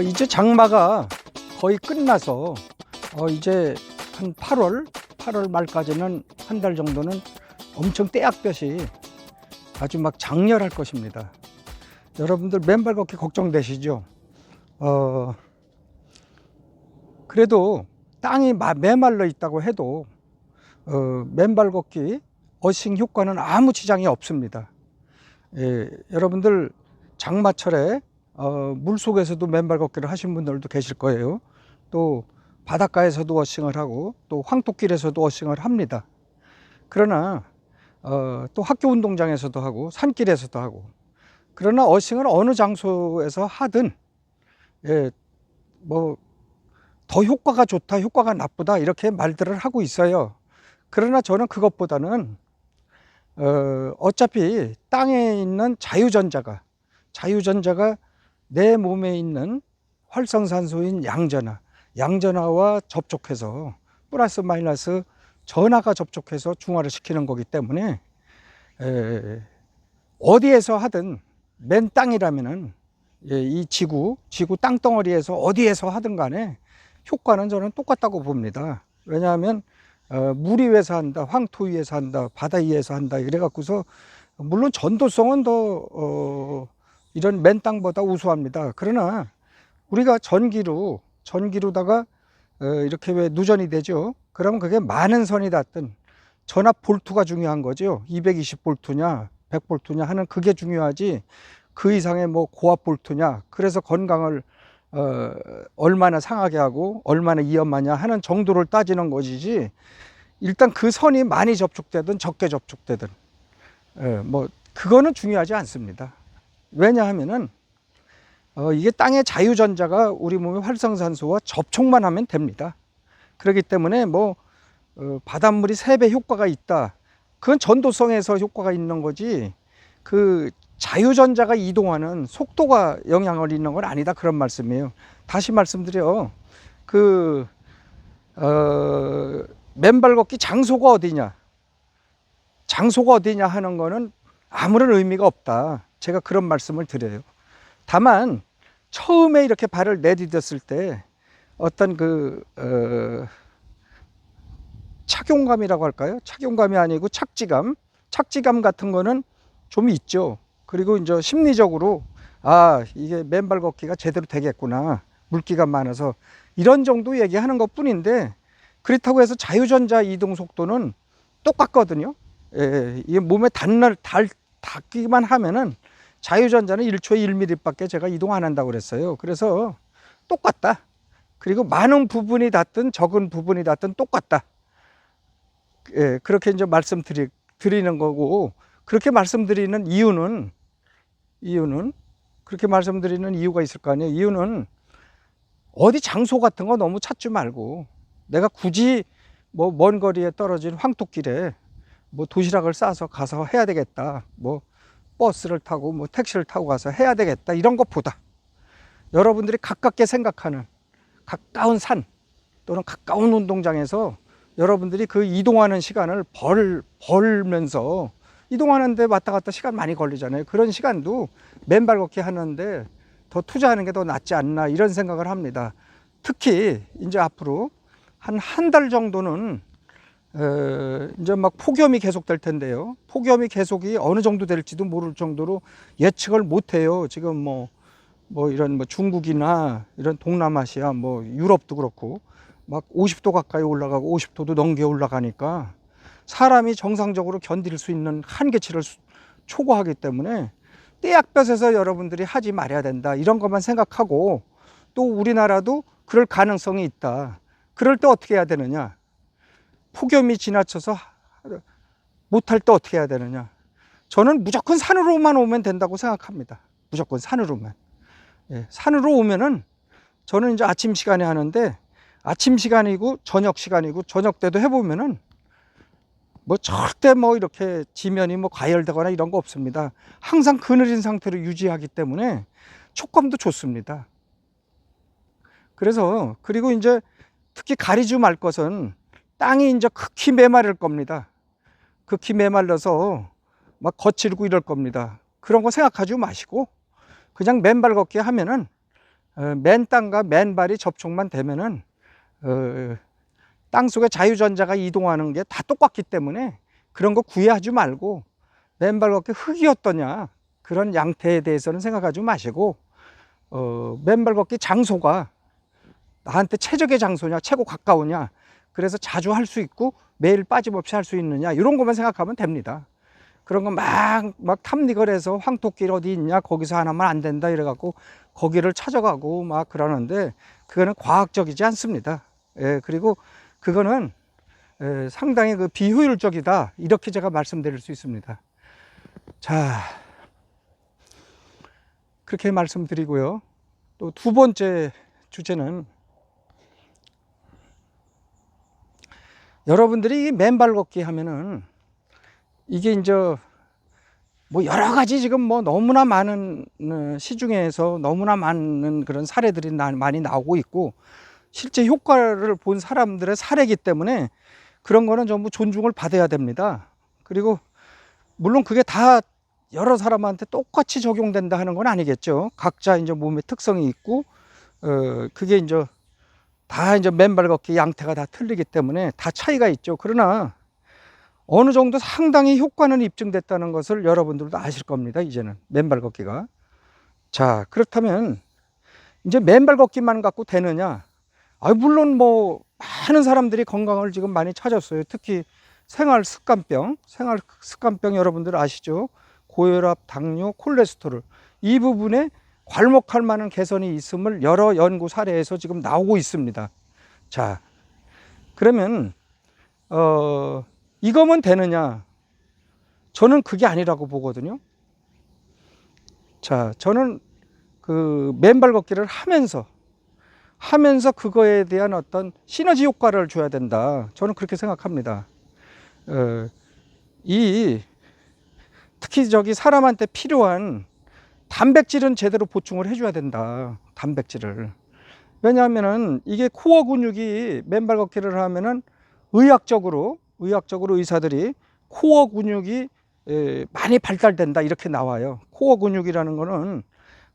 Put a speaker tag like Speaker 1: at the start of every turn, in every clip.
Speaker 1: 이제 장마가 거의 끝나서 이제 한 8월 말까지는 한 달 정도는 엄청 떼약볕이 아주 막 장렬할 것입니다. 여러분들 맨발 걷기 걱정되시죠? 그래도 땅이 메말라 있다고 해도 맨발 걷기 어싱 효과는 아무 지장이 없습니다. 예, 여러분들 장마철에 물속에서도 맨발 걷기를 하신 분들도 계실 거예요. 또 바닷가에서도 어싱을 하고 또 황토길에서도 어싱을 합니다. 그러나 또 학교 운동장에서도 하고 산길에서도 하고, 그러나 어싱을 어느 장소에서 하든 예, 뭐 더 효과가 좋다, 효과가 나쁘다 이렇게 말들을 하고 있어요. 그러나 저는 그것보다는 어차피 땅에 있는 자유전자가 내 몸에 있는 활성산소인 양전하와 접촉해서 플러스 마이너스 전하가 접촉해서 중화를 시키는 거기 때문에 어디에서 하든 맨 땅이라면은 이 지구 땅덩어리에서 어디에서 하든 간에 효과는 저는 똑같다고 봅니다. 왜냐하면 물 위에서 한다, 황토 위에서 한다, 바다 위에서 한다 이래 갖고서 물론 전도성은 더 이런 맨 땅보다 우수합니다. 그러나 우리가 전기로다가 이렇게 왜 누전이 되죠. 그러면 그게 많은 선이 닿든 전압 볼트가 중요한 거죠. 220 볼트냐 100 볼트냐 하는 그게 중요하지, 그 이상의 뭐 고압 볼트냐, 그래서 건강을 얼마나 상하게 하고 얼마나 위험하냐 하는 정도를 따지는 것이지, 일단 그 선이 많이 접촉되든 적게 접촉되든 뭐 그거는 중요하지 않습니다. 왜냐하면은 이게 땅의 자유전자가 우리 몸의 활성산소와 접촉만 하면 됩니다. 그렇기 때문에 뭐 바닷물이 3배 효과가 있다, 그건 전도성에서 효과가 있는 거지 그 자유전자가 이동하는 속도가 영향을 있는 건 아니다, 그런 말씀이에요. 다시 말씀드려, 맨발 걷기 장소가 어디냐 하는 거는 아무런 의미가 없다, 제가 그런 말씀을 드려요. 다만 처음에 이렇게 발을 내디뎠을 때 어떤 착용감이라고 할까요? 착용감이 아니고 착지감 같은 거는 좀 있죠. 그리고 이제 심리적으로 이게 맨발 걷기가 제대로 되겠구나, 물기가 많아서, 이런 정도 얘기하는 것 뿐인데, 그렇다고 해서 자유전자 이동 속도는 똑같거든요. 이게 몸에 닿기만 하면은 자유전자는 1초에 1mm 밖에 제가 이동 안 한다고 그랬어요. 그래서 똑같다. 그리고 많은 부분이 닿든 적은 부분이 닿든 똑같다. 그렇게 이제 말씀드리는 거고, 그렇게 말씀드리는 이유는 그렇게 말씀드리는 이유가 있을 거 아니에요. 이유는 어디 장소 같은 거 너무 찾지 말고, 내가 굳이 뭐 먼 거리에 떨어진 황토길에 뭐 도시락을 싸서 가서 해야 되겠다, 뭐 버스를 타고 뭐 택시를 타고 가서 해야 되겠다, 이런 것보다 여러분들이 가깝게 생각하는 가까운 산 또는 가까운 운동장에서 여러분들이 그 이동하는 시간을 벌면서, 이동하는데 왔다 갔다 시간 많이 걸리잖아요. 그런 시간도 맨발 걷기 하는데 더 투자하는 게 더 낫지 않나, 이런 생각을 합니다. 특히 이제 앞으로 한 달 정도는 이제 막 폭염이 계속될 텐데요. 폭염이 계속이 어느 정도 될지도 모를 정도로 예측을 못 해요. 지금 뭐 이런 뭐 중국이나 이런 동남아시아 뭐 유럽도 그렇고 막 50도 가까이 올라가고 50도도 넘게 올라가니까 사람이 정상적으로 견딜 수 있는 한계치를 초과하기 때문에 떼약볕에서 여러분들이 하지 말아야 된다, 이런 것만 생각하고, 또 우리나라도 그럴 가능성이 있다. 그럴 때 어떻게 해야 되느냐, 폭염이 지나쳐서 못할 때 어떻게 해야 되느냐, 저는 무조건 산으로만 오면 된다고 생각합니다. 무조건 산으로만. 산으로 오면은 저는 이제 아침 시간에 하는데, 아침 시간이고 저녁 시간이고 저녁 때도 해보면은 뭐 절대 뭐 이렇게 지면이 뭐 과열되거나 이런 거 없습니다. 항상 그늘진 상태로 유지하기 때문에 촉감도 좋습니다. 그래서 그리고 이제 특히 가리지 말 것은 땅이 이제 극히 메마를 겁니다. 극히 메말라서 막 거칠고 이럴 겁니다. 그런 거 생각하지 마시고 그냥 맨발 걷기 하면은 맨 땅과 맨발이 접촉만 되면은 땅 속에 자유전자가 이동하는 게 다 똑같기 때문에 그런 거 구애하지 말고 맨발 걷기 흙이 어떠냐 그런 양태에 대해서는 생각하지 마시고 맨발 걷기 장소가 나한테 최적의 장소냐 최고 가까우냐 그래서 자주 할 수 있고 매일 빠짐없이 할 수 있느냐 이런 것만 생각하면 됩니다. 그런 거 막 탐닉을 해서 황토길 어디 있냐 거기서 하나만 안 된다 이래갖고 거기를 찾아가고 막 그러는데 그거는 과학적이지 않습니다. 예, 그리고 그거는 상당히 그 비효율적이다 이렇게 제가 말씀드릴 수 있습니다. 자, 그렇게 말씀드리고요. 또 두 번째 주제는 여러분들이 맨발 걷기 하면은 이게 이제 뭐 여러 가지 지금 뭐 너무나 많은 시중에서 너무나 많은 그런 사례들이 많이 나오고 있고 실제 효과를 본 사람들의 사례이기 때문에 그런 거는 전부 존중을 받아야 됩니다. 그리고 물론 그게 다 여러 사람한테 똑같이 적용된다 하는 건 아니겠죠. 각자 이제 몸의 특성이 있고 그게 이제 다 이제 맨발 걷기 양태가 다 틀리기 때문에 다 차이가 있죠. 그러나 어느 정도 상당히 효과는 입증됐다는 것을 여러분들도 아실 겁니다. 이제는 맨발 걷기가. 자, 그렇다면 이제 맨발 걷기만 갖고 되느냐? 물론 뭐 많은 사람들이 건강을 지금 많이 찾았어요. 특히 생활 습관병 여러분들 아시죠? 고혈압, 당뇨, 콜레스테롤 이 부분에 괄목할 만한 개선이 있음을 여러 연구 사례에서 지금 나오고 있습니다. 자, 그러면 이거면 되느냐? 저는 그게 아니라고 보거든요. 자, 저는 그 맨발 걷기를 하면서 그거에 대한 어떤 시너지 효과를 줘야 된다. 저는 그렇게 생각합니다. 특히 저기 사람한테 필요한 단백질은 제대로 보충을 해줘야 된다. 단백질을. 왜냐하면은 이게 코어 근육이 맨발 걷기를 하면은 의학적으로 의사들이 코어 근육이 많이 발달된다 이렇게 나와요. 코어 근육이라는 거는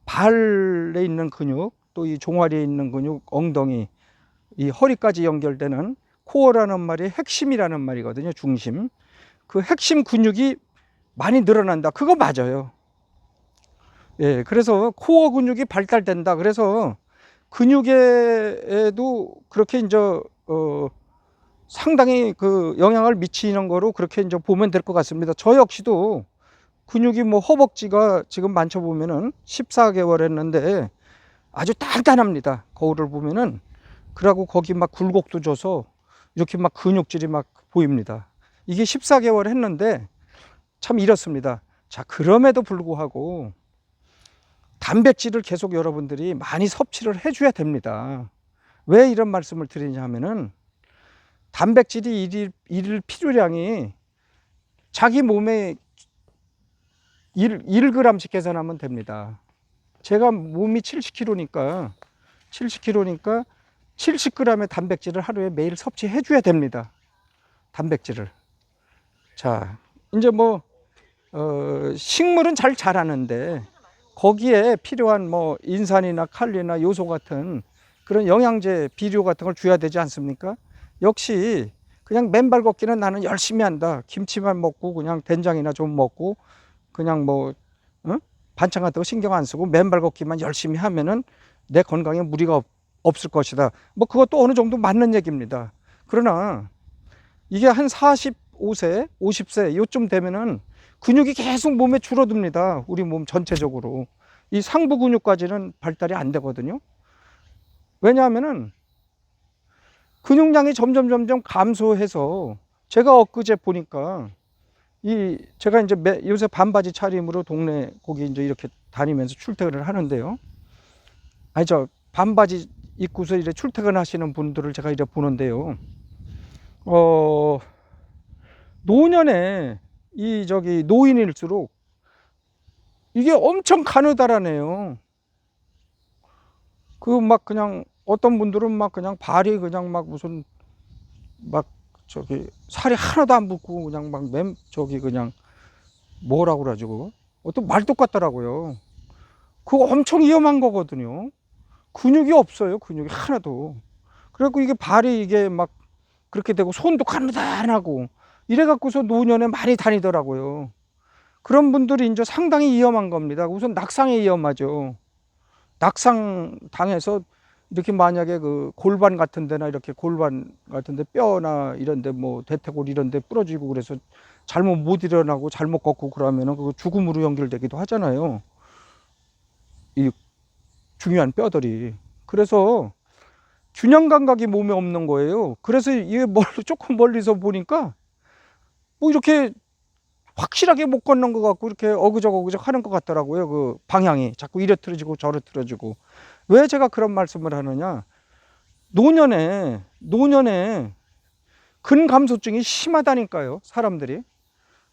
Speaker 1: 발에 있는 근육, 또 이 종아리에 있는 근육, 엉덩이, 이 허리까지 연결되는 코어라는 말이 핵심이라는 말이거든요. 중심. 그 핵심 근육이 많이 늘어난다. 그거 맞아요. 예, 그래서 코어 근육이 발달된다. 그래서 근육에도 그렇게 이제 상당히 그 영향을 미치는 거로 그렇게 이제 보면 될 것 같습니다. 저 역시도 근육이 뭐 허벅지가 지금 만져보면은 14개월 했는데 아주 단단합니다. 거울을 보면은. 그러고 거기 막 굴곡도 줘서 이렇게 막 근육질이 막 보입니다. 이게 14개월 했는데 참 이렇습니다. 자, 그럼에도 불구하고 단백질을 계속 여러분들이 많이 섭취를 해줘야 됩니다. 왜 이런 말씀을 드리냐 하면은 단백질이 일일 필요량이 자기 몸에 1g씩 계산하면 됩니다. 제가 몸이 70kg니까 70g의 단백질을 하루에 매일 섭취해 줘야 됩니다. 단백질을. 자, 이제 뭐 식물은 잘 자라는데 거기에 필요한 뭐 인산이나 칼리나 요소 같은 그런 영양제, 비료 같은 걸 줘야 되지 않습니까? 역시 그냥 맨발 걷기는 나는 열심히 한다. 김치만 먹고 그냥 된장이나 좀 먹고 그냥 뭐 반찬 같은 거 신경 안 쓰고 맨발 걷기만 열심히 하면은 내 건강에 무리가 없을 것이다. 뭐 그것도 어느 정도 맞는 얘기입니다. 그러나 이게 한 45세, 50세 요쯤 되면은 근육이 계속 몸에 줄어듭니다. 우리 몸 전체적으로. 이 상부 근육까지는 발달이 안 되거든요. 왜냐하면은 근육량이 점점 감소해서 제가 엊그제 보니까 제가 이제 요새 반바지 차림으로 동네 거기 이제 이렇게 다니면서 출퇴근을 하는데요. 저 반바지 입고서 이제 출퇴근하시는 분들을 제가 이제 보는데요. 노년에 노인일수록 이게 엄청 가느다라네요. 그 막 그냥 어떤 분들은 막 그냥 발이 그냥 막 무슨 막 살이 하나도 안 붙고 그냥 막 그냥 뭐라고 그러죠 그거? 어떤 말뚝 같더라고요. 그거 엄청 위험한 거거든요. 근육이 없어요. 근육이 하나도. 그래갖고 이게 발이 이게 막 그렇게 되고 손도 가느다란하고 이래갖고서 노년에 많이 다니더라고요. 그런 분들이 이제 상당히 위험한 겁니다. 우선 낙상에 위험하죠. 낙상 당해서 이렇게 만약에 그 골반 같은 데나 이렇게 골반 같은 데 뼈나 이런 데 뭐 대퇴골 이런 데 부러지고 그래서 잘못 못 일어나고 잘못 걷고 그러면은 그 죽음으로 연결되기도 하잖아요. 이 중요한 뼈들이. 그래서 균형 감각이 몸에 없는 거예요. 그래서 이게 조금 멀리서 보니까 뭐 이렇게 확실하게 못 걷는 것 같고 이렇게 어그적 하는 것 같더라고요. 그 방향이 자꾸 이래 틀어지고 저래 틀어지고. 왜 제가 그런 말씀을 하느냐? 노년에 근감소증이 심하다니까요, 사람들이.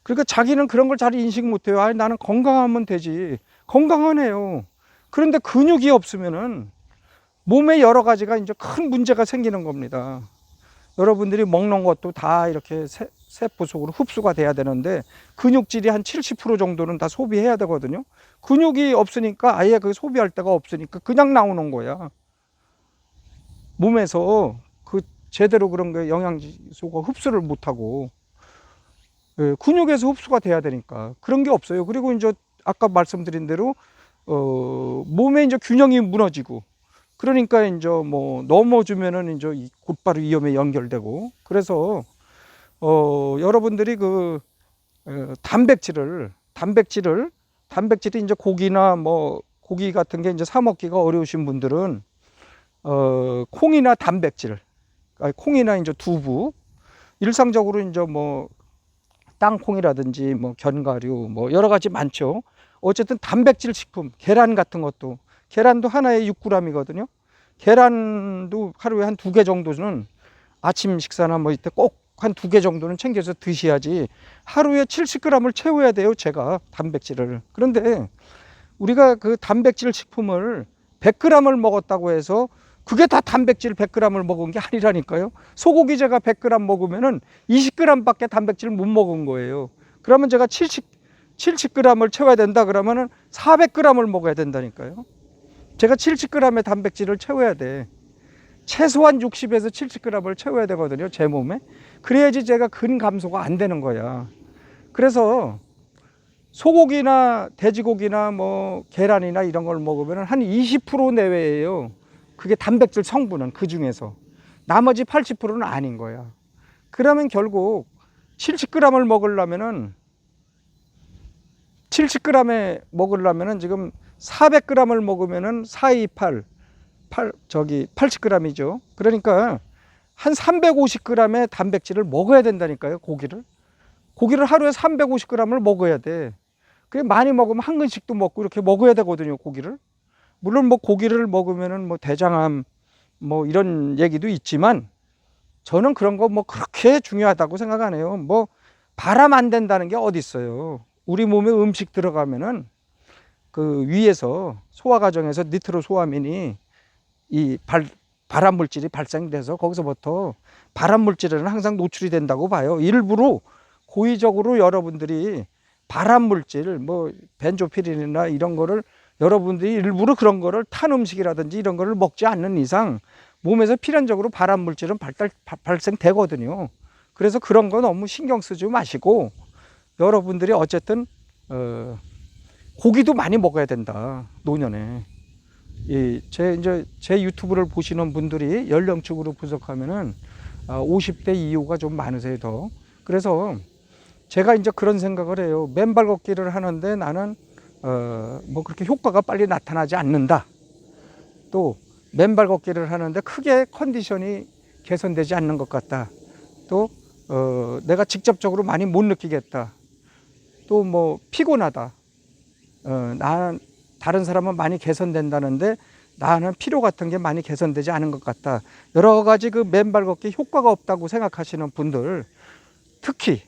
Speaker 1: 그러니까 자기는 그런 걸 잘 인식 못해요. 아니, 나는 건강하면 되지. 건강하네요. 그런데 근육이 없으면은 몸에 여러 가지가 이제 큰 문제가 생기는 겁니다. 여러분들이 먹는 것도 다 이렇게 세포 속으로 흡수가 돼야 되는데 근육질이 한 70% 정도는 다 소비해야 되거든요. 근육이 없으니까 아예 그 소비할 데가 없으니까 그냥 나오는 거야. 몸에서 그 제대로 그런 게 영양소가 흡수를 못하고. 예, 근육에서 흡수가 돼야 되니까 그런 게 없어요. 그리고 이제 아까 말씀드린 대로 몸에 이제 균형이 무너지고 그러니까 이제 뭐 넘어지면은 이제 곧바로 위험에 연결되고. 그래서 여러분들이 그 단백질이 이제 고기나 뭐 고기 같은 게 이제 사 먹기가 어려우신 분들은 콩이나 단백질, 콩이나 이제 두부, 일상적으로 이제 뭐 땅콩이라든지 뭐 견과류 뭐 여러 가지 많죠. 어쨌든 단백질 식품, 계란 같은 것도, 계란도 하나에 6g이거든요. 계란도 하루에 한 2개 정도는 아침 식사나 뭐 이때 꼭 한 2개 정도는 챙겨서 드셔야지. 하루에 70g을 채워야 돼요, 제가 단백질을. 그런데 우리가 그 단백질 식품을 100g을 먹었다고 해서 그게 다 단백질 100g을 먹은 게 아니라니까요. 소고기 제가 100g 먹으면은 20g밖에 단백질 못 먹은 거예요. 그러면 제가 70g을 채워야 된다 그러면은 400g을 먹어야 된다니까요. 제가 70g의 단백질을 채워야 돼. 최소한 60에서 70g을 채워야 되거든요, 제 몸에. 그래야지 제가 근감소가 안 되는 거야. 그래서 소고기나 돼지고기나 뭐 계란이나 이런 걸 먹으면 한 20% 내외예요. 그게 단백질 성분은. 그 중에서 나머지 80%는 아닌 거야. 그러면 결국 70g을 먹으려면은 70g에 먹으려면은 지금 400g을 먹으면은 428 80g이죠. 그러니까 한 350g의 단백질을 먹어야 된다니까요, 고기를 하루에 350g을 먹어야 돼. 그래 많이 먹으면 한 근씩도 먹고 이렇게 먹어야 되거든요, 고기를. 물론 뭐 고기를 먹으면은 뭐 대장암 뭐 이런 얘기도 있지만 저는 그런 거 뭐 그렇게 중요하다고 생각 안 해요. 뭐 바람 안 된다는 게 어디 있어요. 우리 몸에 음식 들어가면은 그 위에서 소화 과정에서 니트로소아민이 이 발암 물질이 발생돼서 거기서부터 발암 물질에는 항상 노출이 된다고 봐요. 일부러 고의적으로 여러분들이 발암 물질 뭐 벤조피린이나 이런 거를 여러분들이 일부러 그런 거를 탄 음식이라든지 이런 거를 먹지 않는 이상 몸에서 필연적으로 발암 물질은 발생되거든요. 그래서 그런 거 너무 신경 쓰지 마시고 여러분들이 어쨌든 고기도 많이 먹어야 된다, 노년에. 제 유튜브를 보시는 분들이 연령층으로 분석하면은 50대 이후가 좀 많으세요, 더. 그래서 제가 이제 그런 생각을 해요. 맨발 걷기를 하는데 나는 뭐 그렇게 효과가 빨리 나타나지 않는다. 또 맨발 걷기를 하는데 크게 컨디션이 개선되지 않는 것 같다. 또 내가 직접적으로 많이 못 느끼겠다. 또 뭐 피곤하다. 나는 다른 사람은 많이 개선된다는데 나는 피로 같은 게 많이 개선되지 않은 것 같다. 여러 가지 그 맨발 걷기 효과가 없다고 생각하시는 분들, 특히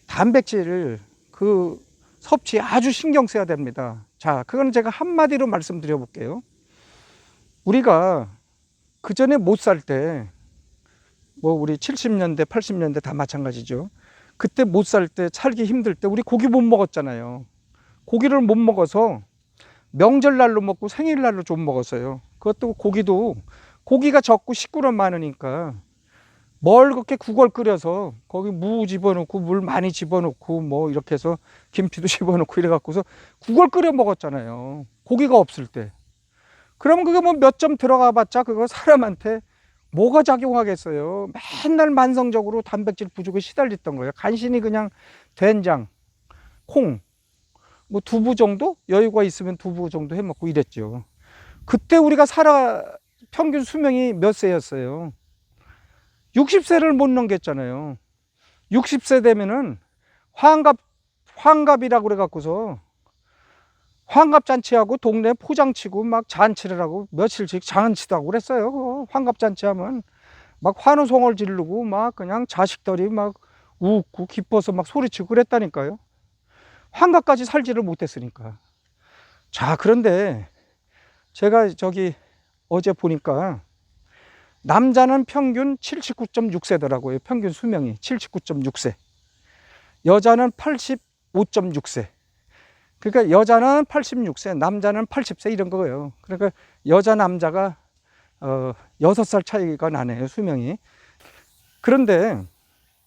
Speaker 1: 단백질을 그 섭취에 아주 신경 써야 됩니다. 자, 그건 제가 한마디로 말씀드려 볼게요. 우리가 그 전에 못 살 때, 뭐 우리 70년대, 80년대 다 마찬가지죠. 그때 못 살 때, 살기 힘들 때 우리 고기 못 먹었잖아요. 고기를 못 먹어서 명절날로 먹고 생일날로 좀 먹었어요. 그것도 고기가 적고 식구는 많으니까 뭘 그렇게 국을 끓여서 거기 무 집어넣고 물 많이 집어넣고 뭐 이렇게 해서 김치도 집어넣고 이래 갖고서 국을 끓여 먹었잖아요. 고기가 없을 때. 그러면 그게 뭐 몇 점 들어가 봤자 그거 사람한테 뭐가 작용하겠어요. 맨날 만성적으로 단백질 부족에 시달렸던 거예요. 간신히 그냥 된장, 콩, 뭐 두부 정도? 여유가 있으면 두부 정도 해 먹고 이랬죠. 그때 우리가 평균 수명이 몇 세였어요? 60세를 못 넘겼잖아요. 60세 되면은 환갑이라고 그래 갖고서 환갑잔치하고 동네 포장치고 막 잔치를 하고 며칠씩 잔치도 하고 그랬어요. 환갑잔치 하면 막 환호성을 지르고 막 그냥 자식들이 막 웃고 기뻐서 막 소리치고 그랬다니까요. 환갑까지 살지를 못했으니까. 자, 그런데 제가 어제 보니까 남자는 평균 79.6세더라고요. 평균 수명이 79.6세. 여자는 85.6세. 그러니까 여자는 86세, 남자는 80세 이런 거예요. 그러니까 여자 남자가 6살 차이가 나네요, 수명이. 그런데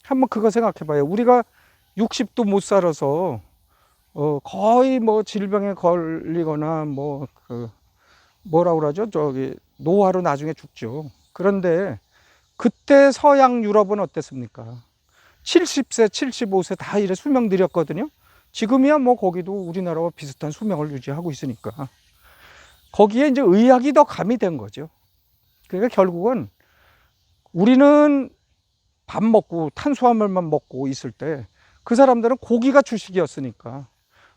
Speaker 1: 한번 그거 생각해 봐요. 우리가 60도 못 살아서 거의 뭐 질병에 걸리거나 뭐라고 그러죠? 노화로 나중에 죽죠. 그런데 그때 서양 유럽은 어땠습니까? 70세, 75세 다 이래 수명 들였거든요. 지금이야 뭐 거기도 우리나라와 비슷한 수명을 유지하고 있으니까. 거기에 이제 의학이 더 가미된 거죠. 그러니까 결국은 우리는 밥 먹고 탄수화물만 먹고 있을 때 그 사람들은 고기가 주식이었으니까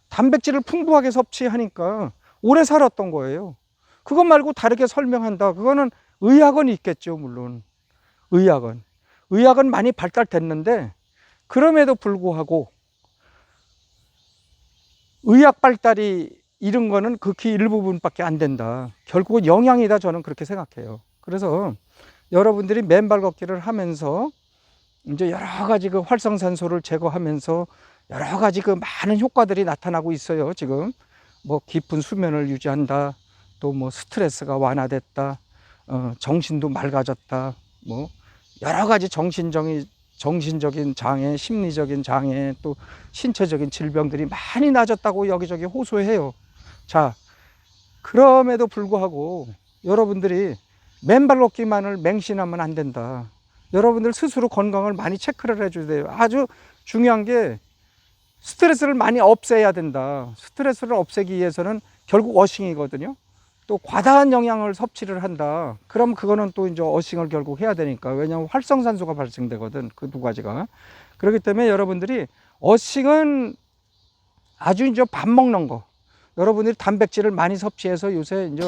Speaker 1: 단백질을 풍부하게 섭취하니까 오래 살았던 거예요. 그것 말고 다르게 설명한다. 그거는 의학은 있겠죠, 물론. 의학은 많이 발달됐는데 그럼에도 불구하고 의학 발달이 이런 거는 극히 일부분밖에 안 된다. 결국은 영양이다, 저는 그렇게 생각해요. 그래서 여러분들이 맨발 걷기를 하면서 이제 여러 가지 그 활성산소를 제거하면서 여러 가지 그 많은 효과들이 나타나고 있어요. 지금 뭐 깊은 수면을 유지한다, 또 뭐 스트레스가 완화됐다, 정신도 맑아졌다, 뭐 여러 가지 정신적인 장애, 심리적인 장애, 또 신체적인 질병들이 많이 나아졌다고 여기저기 호소해요. 자, 그럼에도 불구하고 여러분들이 맨발 걷기만을 맹신하면 안 된다. 여러분들 스스로 건강을 많이 체크를 해줘야 돼요. 아주 중요한 게 스트레스를 많이 없애야 된다. 스트레스를 없애기 위해서는 결국 어싱이거든요. 또 과다한 영양을 섭취를 한다. 그럼 그거는 또 이제 어싱을 결국 해야 되니까. 왜냐하면 활성산소가 발생되거든. 그 두 가지가. 그렇기 때문에 여러분들이 어싱은 아주 이제 밥 먹는 거. 여러분들이 단백질을 많이 섭취해서 요새 이제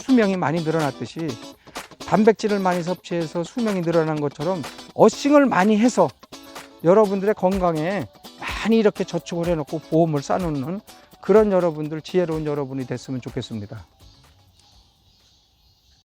Speaker 1: 수명이 많이 늘어났듯이 단백질을 많이 섭취해서 수명이 늘어난 것처럼 어싱을 많이 해서 여러분들의 건강에 많이 이렇게 저축을 해놓고 보험을 쌓는 그런 여러분들, 지혜로운 여러분이 됐으면 좋겠습니다.